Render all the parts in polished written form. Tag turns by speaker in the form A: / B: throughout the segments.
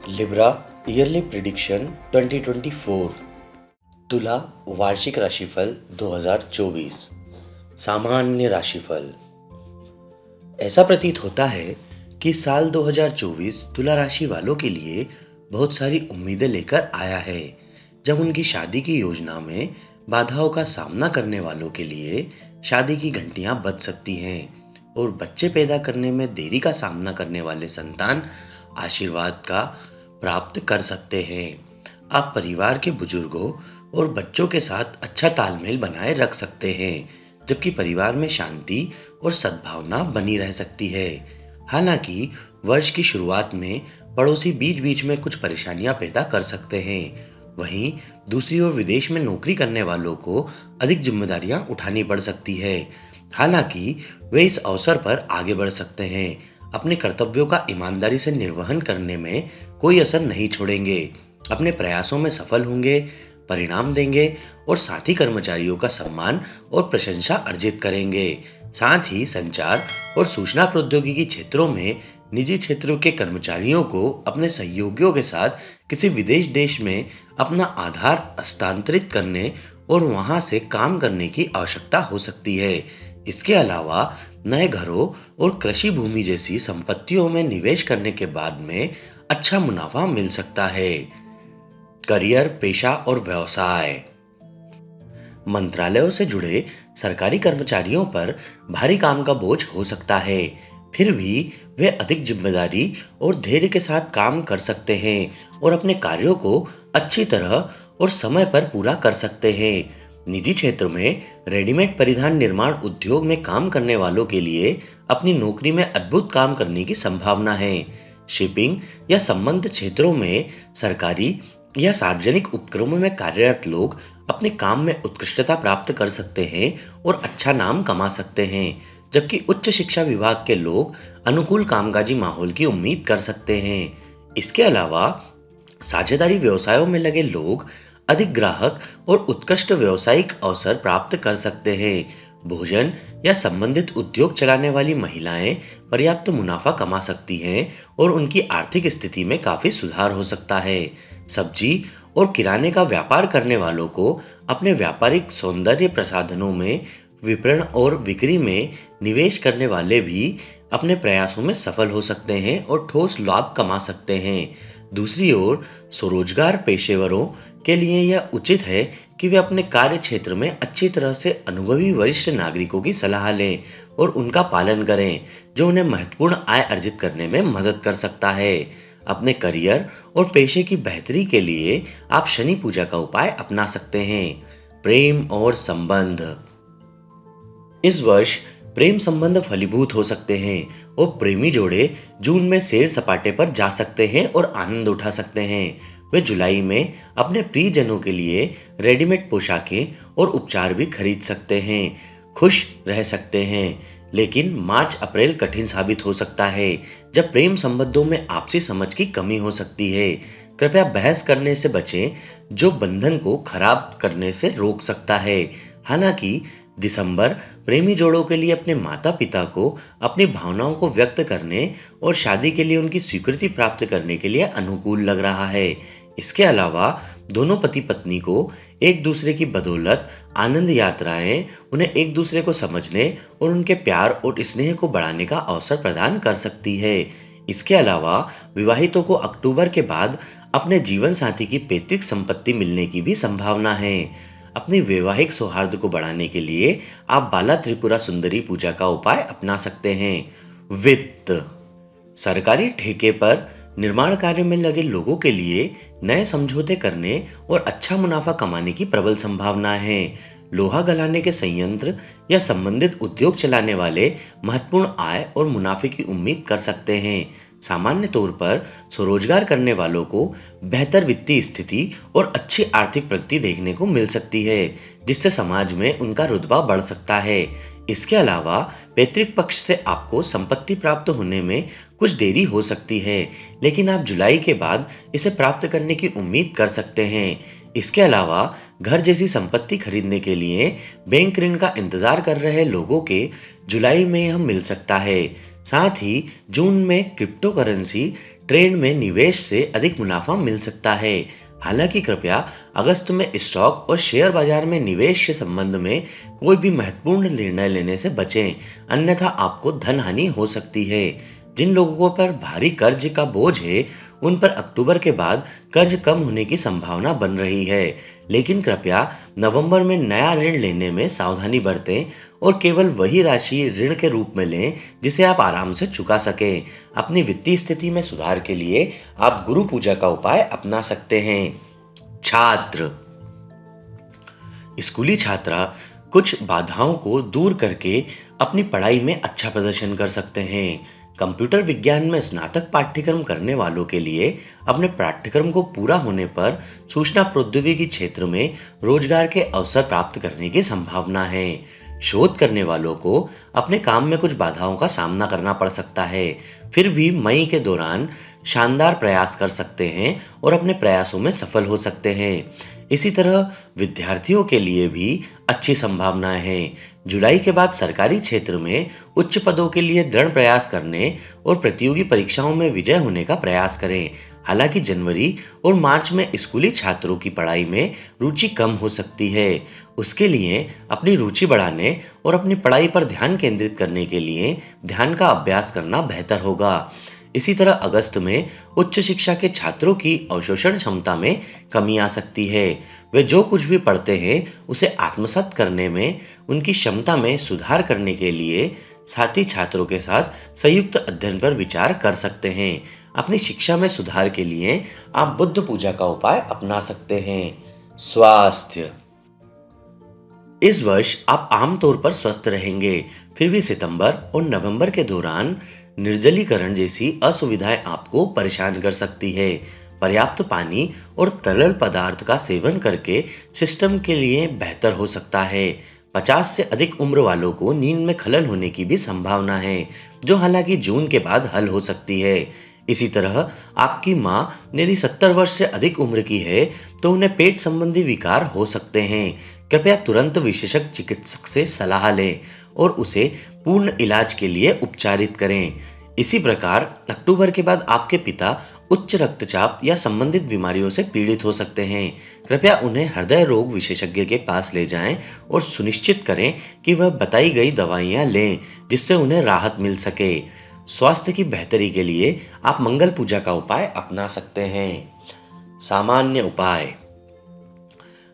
A: Libra yearly prediction 2024। तुला वार्षिक राशिफल 2024। सामान्य राशिफल। ऐसा प्रतीत होता है कि साल 2024 तुला राशि वालों के लिए बहुत सारी उम्मीदें लेकर आया है। जब उनकी शादी की योजना में बाधाओं का सामना करने वालों के लिए शादी की घंटियां बज सकती हैं और बच्चे पैदा करने में देरी का सामना करने वाले संतान आशीर्वाद का प्राप्त कर सकते हैं। आप परिवार के बुजुर्गों और बच्चों के साथ अच्छा तालमेल बनाए रख सकते हैं, जबकि परिवार में शांति और सद्भावना बनी रह सकती है। हालांकि वर्ष की शुरुआत में पड़ोसी बीच बीच में कुछ परेशानियां पैदा कर सकते हैं। वहीं दूसरी ओर विदेश में नौकरी करने वालों को अधिक जिम्मेदारियां उठानी पड़ सकती है। हालांकि वे इस अवसर पर आगे बढ़ सकते हैं। अपने कर्तव्यों का ईमानदारी से निर्वहन करने में कोई असर नहीं छोड़ेंगे। अपने प्रयासों में सफल होंगे, परिणाम देंगे और साथी कर्मचारियों का सम्मान और प्रशंसा अर्जित करेंगे। साथ ही संचार और सूचना प्रौद्योगिकी क्षेत्रों में निजी क्षेत्रों के कर्मचारियों को अपने सहयोगियों के साथ किसी विदेश देश में अपना आधार हस्तांतरित करने और वहां से काम करने की आवश्यकता हो सकती है। इसके अलावा नए घरों और कृषि भूमि जैसी संपत्तियों में निवेश करने के बाद में अच्छा मुनाफा मिल सकता है। करियर, पेशा और व्यवसाय। मंत्रालयों से जुड़े सरकारी कर्मचारियों पर भारी काम का बोझ हो सकता है, फिर भी वे अधिक जिम्मेदारी और धैर्य के साथ काम कर सकते हैं और अपने कार्यों को अच्छी तरह और समय पर पूरा कर सकते हैं। निजी क्षेत्र में रेडीमेड परिधान निर्माण उद्योग में काम करने वालों के लिए अपनी नौकरी में अद्भुत काम करने की संभावना है। शिपिंग या संबंध क्षेत्रों में सरकारी या सार्वजनिक उपक्रमों में कार्यरत लोग अपने काम में उत्कृष्टता प्राप्त कर सकते हैं और अच्छा नाम कमा सकते हैं, जबकि उच्च शिक्षा विभाग के लोग अनुकूल कामकाजी माहौल की उम्मीद कर सकते हैं। इसके अलावा साझेदारी व्यवसायों में लगे लोग अधिक ग्राहक और उत्कृष्ट व्यावसायिक अवसर प्राप्त कर सकते हैं। भोजन या संबंधित उद्योग चलाने वाली महिलाएं पर्याप्त मुनाफा कमा सकती हैं और उनकी आर्थिक स्थिति में काफी सुधार हो सकता है। सब्जी और किराने का व्यापार करने वालों को अपने व्यापारिक सौंदर्य प्रसाधनों में विपणन और बिक्री में निवेश करने वाले भी अपने प्रयासों में सफल हो सकते हैं और ठोस लाभ कमा सकते हैं। दूसरी ओर स्वरोजगार पेशेवरों के लिए यह उचित है कि वे अपने कार्य क्षेत्र में अच्छी तरह से अनुभवी वरिष्ठ नागरिकों की सलाह लें और उनका पालन करें, जो उन्हें महत्वपूर्ण आय अर्जित करने में मदद कर सकता है। अपने करियर और पेशे की बेहतरी के लिए आप शनि पूजा का उपाय अपना सकते हैं। प्रेम और संबंध। इस वर्ष प्रेम संबंध फलीभूत हो सकते हैं और प्रेमी जोड़े जून में सैर सपाटे पर जा सकते हैं और आनंद उठा सकते हैं। वे जुलाई में अपने प्रियजनों के लिए रेडीमेड पोशाकें और उपचार भी खरीद सकते हैं। खुश रह सकते हैं, लेकिन मार्च अप्रैल कठिन साबित हो सकता है, जब प्रेम संबंधों में आपसी समझ की कमी हो सकती है। कृपया बहस करने से बचें, जो बंधन को खराब करने से रोक सकता है। हालांकि दिसंबर प्रेमी जोड़ों के लिए अपने माता पिता को अपनी भावनाओं को व्यक्त करने और शादी के लिए उनकी स्वीकृति प्राप्त करने के लिए अनुकूल लग रहा है। इसके अलावा दोनों पति पत्नी को एक दूसरे की बदौलत आनंद यात्राएं उन्हें एक दूसरे को समझने और उनके प्यार और स्नेह को बढ़ाने का अवसर प्रदान कर सकती है। इसके अलावा विवाहितों को अक्टूबर के बाद अपने जीवन साथी की पैतृक संपत्ति मिलने की भी संभावना है। अपनी वैवाहिक सौहार्द को बढ़ाने के लिए आप बाला त्रिपुरा सुंदरी पूजा का उपाय अपना सकते हैं। वित्त। सरकारी ठेके पर निर्माण कार्य में लगे लोगों के लिए नए समझौते करने और अच्छा मुनाफा कमाने की प्रबल संभावना है। लोहा गलाने के संयंत्र या संबंधित उद्योग चलाने वाले महत्वपूर्ण आय और मुनाफे की उम्मीद कर सकते हैं। सामान्य तौर पर स्वरोजगार करने वालों को बेहतर वित्तीय स्थिति और अच्छी आर्थिक प्रगति देखने को मिल सकती है, जिससे समाज में उनका रुतबा बढ़ सकता है। इसके अलावा पैतृक पक्ष से आपको संपत्ति प्राप्त होने में कुछ देरी हो सकती है, लेकिन आप जुलाई के बाद इसे प्राप्त करने की उम्मीद कर सकते हैं। इसके अलावा घर जैसी संपत्ति खरीदने के लिए बैंक ऋण का इंतजार कर रहे लोगों के जुलाई में यह मिल सकता है। साथ ही जून में क्रिप्टो करेंसी ट्रेड में निवेश से अधिक मुनाफा मिल सकता है। हालांकि कृपया अगस्त में स्टॉक और शेयर बाजार में निवेश के संबंध में कोई भी महत्वपूर्ण निर्णय लेने से बचें, अन्यथा आपको धन हानि हो सकती है। जिन लोगों पर भारी कर्ज का बोझ है, उन पर अक्टूबर के बाद कर्ज कम होने की संभावना बन रही है, लेकिन कृपया नवंबर में नया ऋण लेने में सावधानी बरतें और केवल वही राशि ऋण के रूप में लें जिसे आप आराम से चुका सकें। अपनी वित्तीय स्थिति में सुधार के लिए आप गुरु पूजा का उपाय अपना सकते हैं। छात्र, स्कूली छात्रा कुछ बाधाओं को दूर करके अपनी पढ़ाई में अच्छा प्रदर्शन कर सकते हैं। कंप्यूटर विज्ञान में स्नातक पाठ्यक्रम करने वालों के लिए अपने पाठ्यक्रम को पूरा होने पर सूचना प्रौद्योगिकी क्षेत्र में रोजगार के अवसर प्राप्त करने की संभावना है। शोध करने वालों को अपने काम में कुछ बाधाओं का सामना करना पड़ सकता है, फिर भी मई के दौरान शानदार प्रयास कर सकते हैं और अपने प्रयासों में सफल हो सकते हैं। इसी तरह विद्यार्थियों के लिए भी अच्छी संभावनाएं हैं। जुलाई के बाद सरकारी क्षेत्र में उच्च पदों के लिए दृढ़ प्रयास करने और प्रतियोगी परीक्षाओं में विजय होने का प्रयास करें। हालांकि जनवरी और मार्च में स्कूली छात्रों की पढ़ाई में रुचि कम हो सकती है। उसके लिए अपनी रुचि बढ़ाने और अपनी पढ़ाई पर ध्यान केंद्रित करने के लिए ध्यान का अभ्यास करना बेहतर होगा। इसी तरह अगस्त में उच्च शिक्षा के छात्रों की अवशोषण क्षमता में कमी आ सकती है। वे जो कुछ भी पढ़ते हैं उसे आत्मसात करने में उनकी क्षमता में सुधार करने के लिए साथी छात्रों के साथ संयुक्त अध्ययन पर विचार कर सकते हैं। अपनी शिक्षा में सुधार के लिए आप बुद्ध पूजा का उपाय अपना सकते हैं। स्वास्थ्य, इस वर्ष आप आमतौर पर स्वस्थ रहेंगे, फिर भी सितंबर और नवंबर के दौरान निर्जलीकरण जैसी असुविधाएं आपको परेशान कर सकती है। पर्याप्त पानी और तरल पदार्थ का सेवन करके सिस्टम के लिए बेहतर हो सकता है। 50 से अधिक उम्र वालों को नींद में खलल होने की भी संभावना है, जो हालांकि जून के बाद हल हो सकती है। इसी तरह आपकी माँ यदि 70 वर्ष से अधिक उम्र की है तो उन्हें पेट संबंधी विकार हो सकते हैं। कृपया तुरंत विशेषज्ञ चिकित्सक से सलाह लें और उसे पूर्ण इलाज के लिए उपचारित करें। इसी प्रकार अक्टूबर के बाद आपके पिता उच्च रक्तचाप या संबंधित बीमारियों से पीड़ित हो सकते हैं। कृपया उन्हें हृदय रोग विशेषज्ञ के पास ले जाएं और सुनिश्चित करें कि वह बताई गई दवाइयां लें जिससे उन्हें राहत मिल सके। स्वास्थ्य की बेहतरी के लिए आप मंगल पूजा का उपाय अपना सकते हैं। सामान्य उपाय,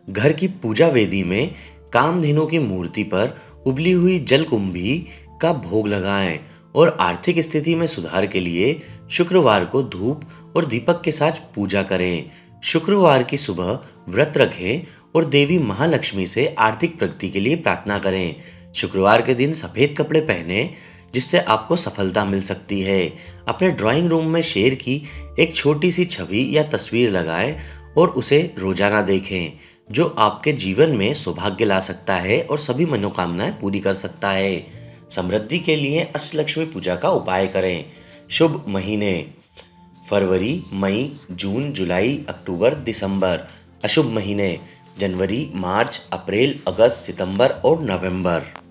A: घर की पूजा वेदी में कामधेनु की मूर्ति पर उबली हुई जलकुंभी का भोग लगाएं और आर्थिक स्थिति में सुधार के लिए शुक्रवार को धूप और दीपक के साथ पूजा करें। शुक्रवार की सुबह व्रत रखें और देवी महालक्ष्मी से आर्थिक प्रगति के लिए प्रार्थना करें। शुक्रवार के दिन सफेद कपड़े पहने जिससे आपको सफलता मिल सकती है। अपने ड्राइंग रूम में शेर की एक छोटी सी छवि या तस्वीर लगाएं और उसे रोजाना देखें, जो आपके जीवन में सौभाग्य ला सकता है और सभी मनोकामनाएं पूरी कर सकता है। समृद्धि के लिए अष्टलक्ष्मी पूजा का उपाय करें। शुभ महीने फरवरी, मई, जून, जुलाई, अक्टूबर, दिसंबर। अशुभ महीने जनवरी, मार्च, अप्रैल, अगस्त, सितंबर और नवंबर।